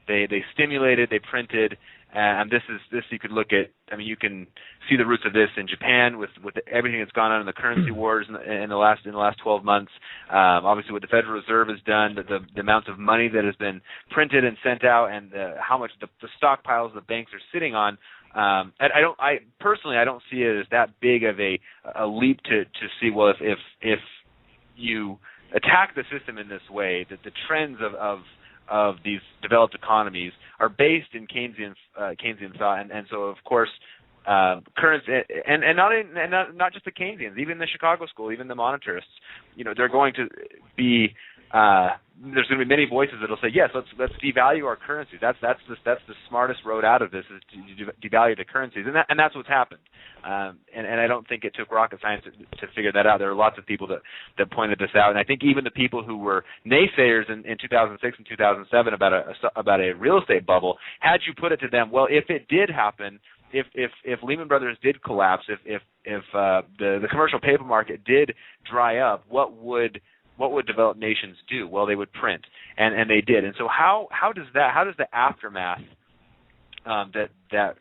They stimulated, they printed, and this you could look at. I mean, you can see the roots of this in Japan with everything that's gone on in the currency wars in the last 12 months. Obviously, what the Federal Reserve has done, the amounts of money that has been printed and sent out, and how much the stockpiles the banks are sitting on. I personally don't see it as that big of a leap to see, well, if you attack the system in this way, that the trends of these developed economies are based in Keynesian thought, and so of course currency and not just the Keynesians, even the Chicago School, even the monetarists, they're going to be there's going to be many voices that'll say, yes, let's devalue our currencies. That's the smartest road out of this, is to devalue the currencies, and that's what's happened. And I don't think it took rocket science to figure that out. There are lots of people that pointed this out, and I think even the people who were naysayers in 2006 and 2007 about a real estate bubble, had you put it to them, well, if it did happen, if Lehman Brothers did collapse, if the commercial paper market did dry up, what would developed nations do? Well, they would print, and they did. And so how does the aftermath that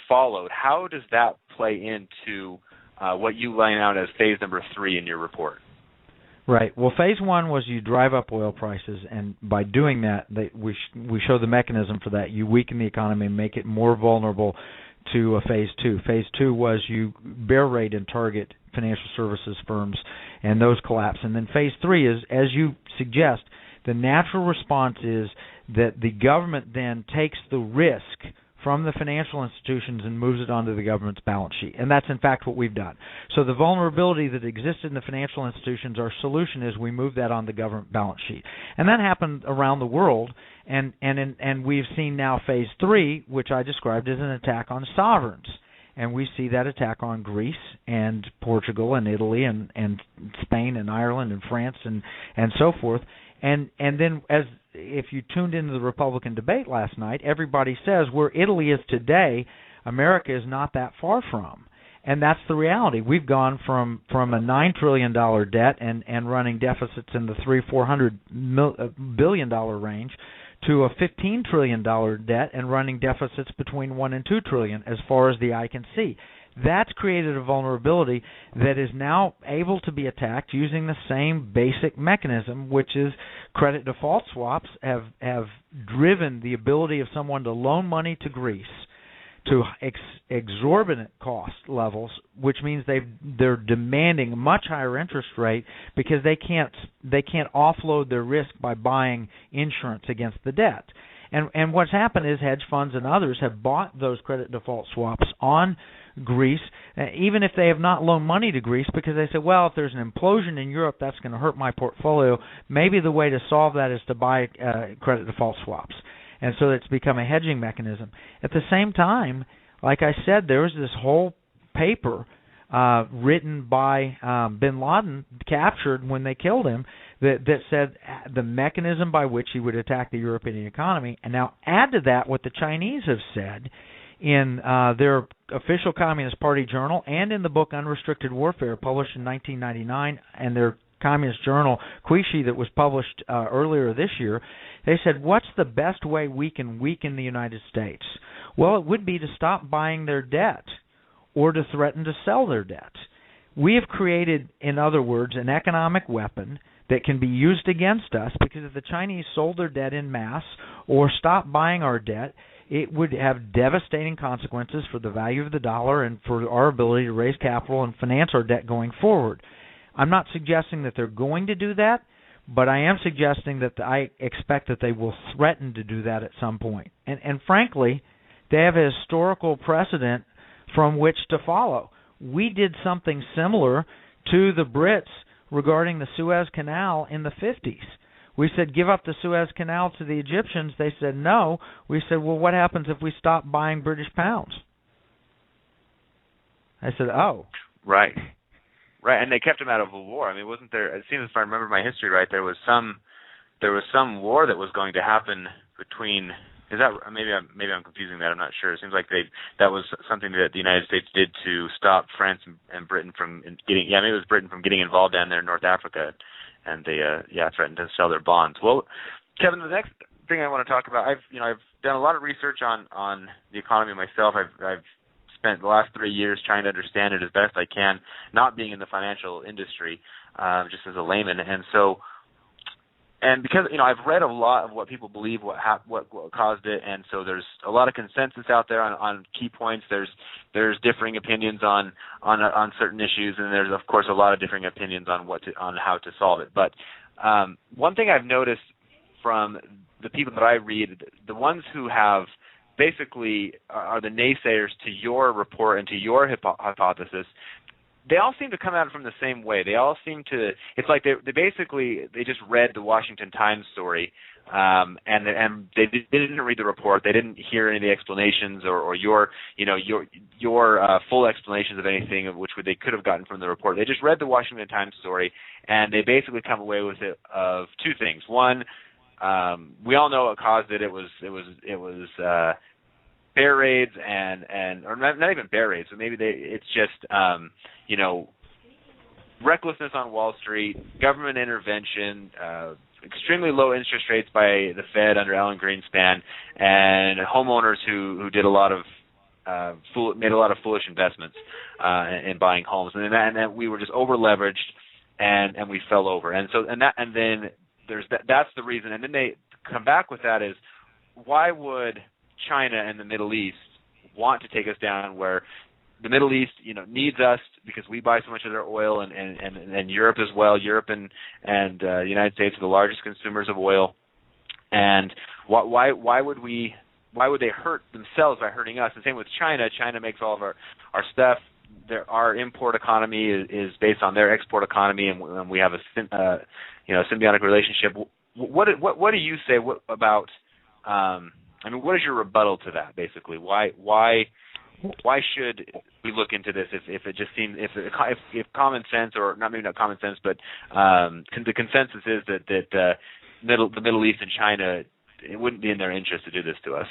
followed, how does that play into what you lay out as phase number 3 in your report?
Right. Well, phase 1 was you drive up oil prices, and by doing that, we show the mechanism for that. You weaken the economy and make it more vulnerable to a phase 2. Phase 2 was you bear rate and target financial services firms, and those collapse. And then phase 3 is, as you suggest, the natural response is that the government then takes the risk from the financial institutions and moves it onto the government's balance sheet. And that's, in fact, what we've done. So the vulnerability that existed in the financial institutions, our solution is we move that on the government balance sheet. And that happened around the world, and we've seen now phase 3, which I described as an attack on sovereigns. And we see that attack on Greece and Portugal and Italy and Spain and Ireland and France and so forth. And then, as if you tuned into the Republican debate last night, everybody says where Italy is today, America is not that far from. And that's the reality. We've gone from a $9 trillion debt and running deficits in the $300-400 billion range to a $15 trillion debt and running deficits between $1 and $2 trillion as far as the eye can see. That's created a vulnerability that is now able to be attacked using the same basic mechanism, which is credit default swaps have driven the ability of someone to loan money to Greece to exorbitant cost levels, which means they're demanding a much higher interest rate because they can't offload their risk by buying insurance against the debt. And what's happened is hedge funds and others have bought those credit default swaps on Greece, even if they have not loaned money to Greece, because they said, well, if there's an implosion in Europe, that's going to hurt my portfolio. Maybe the way to solve that is to buy credit default swaps. And so it's become a hedging mechanism. At the same time, like I said, there was this whole paper written by bin Laden, captured when they killed him, that said the mechanism by which he would attack the European economy. And now add to that what the Chinese have said in their official Communist Party journal and in the book Unrestricted Warfare, published in 1999, and their Communist journal, Quishi, that was published earlier this year. They said, what's the best way we can weaken the United States? Well, it would be to stop buying their debt or to threaten to sell their debt. We have created, in other words, an economic weapon that can be used against us, because if the Chinese sold their debt in mass or stopped buying our debt, it would have devastating consequences for the value of the dollar and for our ability to raise capital and finance our debt going forward. I'm not suggesting that they're going to do that, but I am suggesting that I expect that they will threaten to do that at some point. And frankly, they have a historical precedent from which to follow. We did something similar to the Brits regarding the Suez Canal in the 50s. We said, give up the Suez Canal to the Egyptians. They said no. We said, well, what happens if we stop buying British pounds? I said, oh.
Right. Right, and they kept him out of a war. I mean, wasn't there? It seems, if I remember my history right, there was some war that was going to happen between. Is that maybe I'm confusing that? I'm not sure. It seems like that was something that the United States did to stop France and Britain from getting. Yeah, maybe it was Britain from getting involved down there in North Africa, and they threatened to sell their bonds. Well, Kevin, the next thing I want to talk about, I've done a lot of research on the economy myself. I've spent the last 3 years trying to understand it as best I can, not being in the financial industry, just as a layman. And because I've read a lot of what people believe, what caused it, and so there's a lot of consensus out there on key points. There's differing opinions on certain issues, and there's of course a lot of differing opinions on how to solve it. But one thing I've noticed from the people that I read, the ones who have basically are the naysayers to your report and to your hypothesis, they all seem to come at it from the same way. They all seem to, it's like they just read the Washington Times story, and they didn't read the report. They didn't hear any of the explanations or your full explanations of anything of which they could have gotten from the report. They just read the Washington Times story, and they basically come away with it of two things. One, we all know what caused it. It was bear raids or not even bear raids. So maybe it's just recklessness on Wall Street, government intervention, extremely low interest rates by the Fed under Alan Greenspan, and homeowners who did a lot of made a lot of foolish investments in buying homes, and then we were just over leveraged and we fell over, and then there's that's the reason. And then they come back with that is, why would China and the Middle East want to take us down where the Middle East, needs us because we buy so much of their oil, and Europe as well. Europe and the United States are the largest consumers of oil. And why would they hurt themselves by hurting us? And same with China. China makes all of our stuff. Our import economy is based on their export economy, and we have a symbiotic relationship. What do you say about? What is your rebuttal to that? Basically, why should we look into this if it just seems if common sense, or maybe not common sense, but the consensus is that the Middle East and China, it wouldn't be in their interest to do this to us.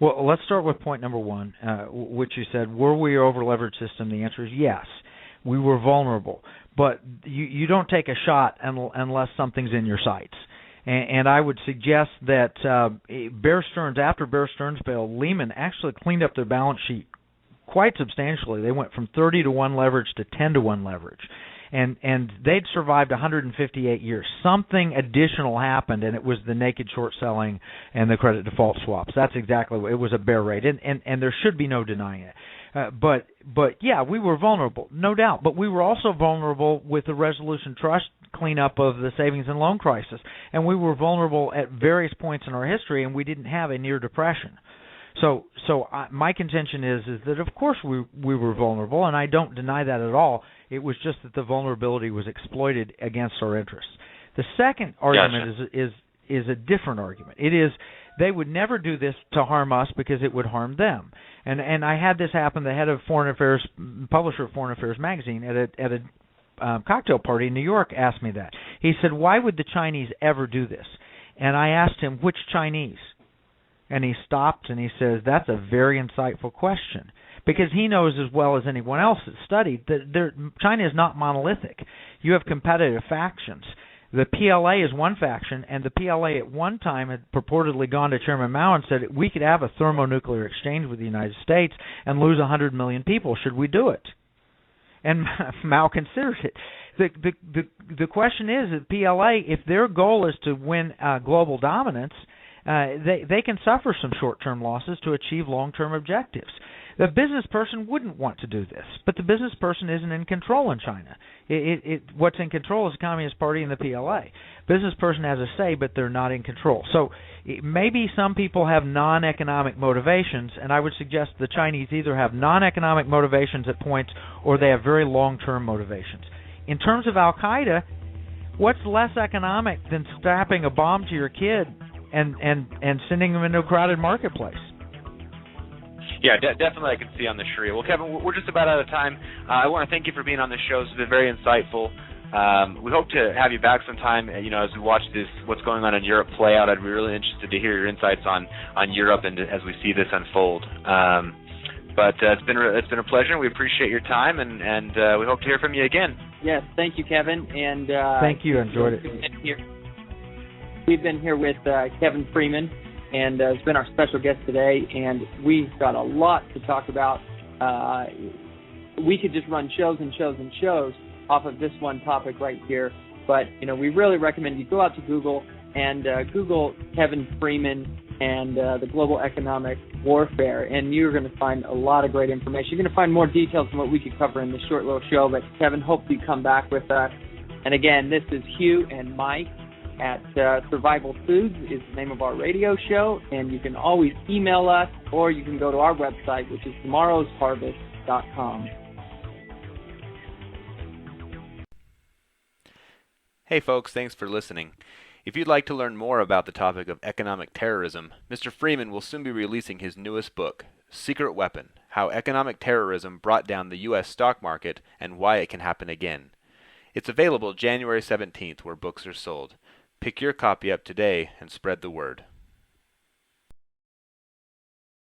Well, let's start with point number one, which you said, were we an over-leveraged system? The answer is yes. We were vulnerable. But you don't take a shot unless something's in your sights. And I would suggest that after Bear Stearns bail, Lehman actually cleaned up their balance sheet quite substantially. They went from 30-to-1 leverage to 10-to-1 leverage. And they'd survived 158 years. Something additional happened, and it was the naked short selling and the credit default swaps. That's exactly what it was, a bear rate, and there should be no denying it. But yeah, we were vulnerable, no doubt. But we were also vulnerable with the Resolution Trust cleanup of the savings and loan crisis, and we were vulnerable at various points in our history, and we didn't have a near depression. So my contention is that of course we were vulnerable, and I don't deny that at all. It was just that the vulnerability was exploited against our interests. The second argument is a different argument. It is they would never do this to harm us because it would harm them. And I had this happen. The head of Foreign Affairs, publisher of Foreign Affairs magazine, at a cocktail party in New York, asked me that. He said, "Why would the Chinese ever do this?" And I asked him, "Which Chinese?" And he stopped and he says, "That's a very insightful question." Because he knows as well as anyone else that's studied that China is not monolithic. You have competitive factions. The PLA is one faction, and the PLA at one time had purportedly gone to Chairman Mao and said, we could have a thermonuclear exchange with the United States and lose 100 million people. Should we do it? and Mao considers it. The question is that PLA, if their goal is to win global dominance, they can suffer some short-term losses to achieve long-term objectives. The business person wouldn't want to do this, but the business person isn't in control in China. What's in control is the Communist Party and the PLA. Business person has a say, but they're not in control. So maybe some people have non-economic motivations, and I would suggest the Chinese either have non-economic motivations at points or they have very long-term motivations. In terms of Al-Qaeda, what's less economic than strapping a bomb to your kid and sending them into a crowded marketplace?
Yeah, definitely I can see on the Sharia. Well, Kevin, we're just about out of time. I want to thank you for being on the show. It's been very insightful. We hope to have you back sometime, as we watch what's going on in Europe play out. I'd be really interested to hear your insights on Europe and as we see this unfold. But it's been a pleasure. We appreciate your time, and we hope to hear from you again.
Yes, thank you, Kevin. And
thank you. Enjoyed it.
We've been here with Kevin Freeman, and has been our special guest today, and we've got a lot to talk about. We could just run shows and shows and shows off of this one topic right here, but we really recommend you go out to Google and Google Kevin Freeman and the global economic warfare, and you're going to find a lot of great information. You're going to find more details than what we could cover in this short little show, but Kevin, hope you come back with us. And again, this is Hugh and Mike at Survival Foods is the name of our radio show, and you can always email us, or you can go to our website, which is tomorrowsharvest.com.
Hey folks, thanks for listening. If you'd like to learn more about the topic of economic terrorism, Mr. Freeman will soon be releasing his newest book, Secret Weapon: How Economic Terrorism Brought Down the U.S. Stock Market and Why It Can Happen Again. It's available January 17th where books are sold. Pick your copy up today and spread the word.